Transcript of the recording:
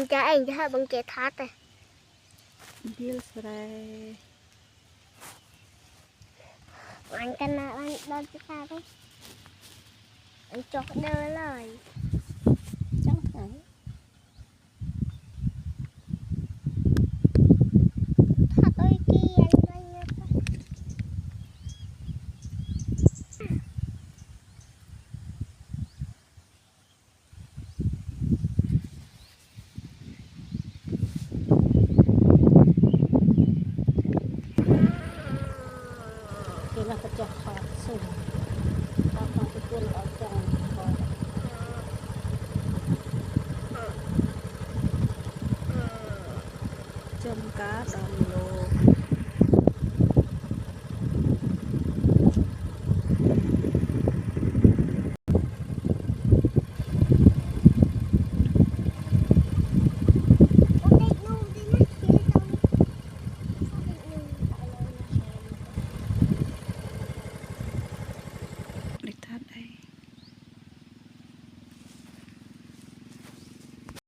mình cái anh cái hai bằng cái thắt này điêu sài anh cái nào anh đón cái thắt đấy anh chọc đơ lời chẳng phải thắt ơi kia anh ơi cái là cái chọc khó sùng ta còn cái cuốn ở trong có chôm cá đòn lô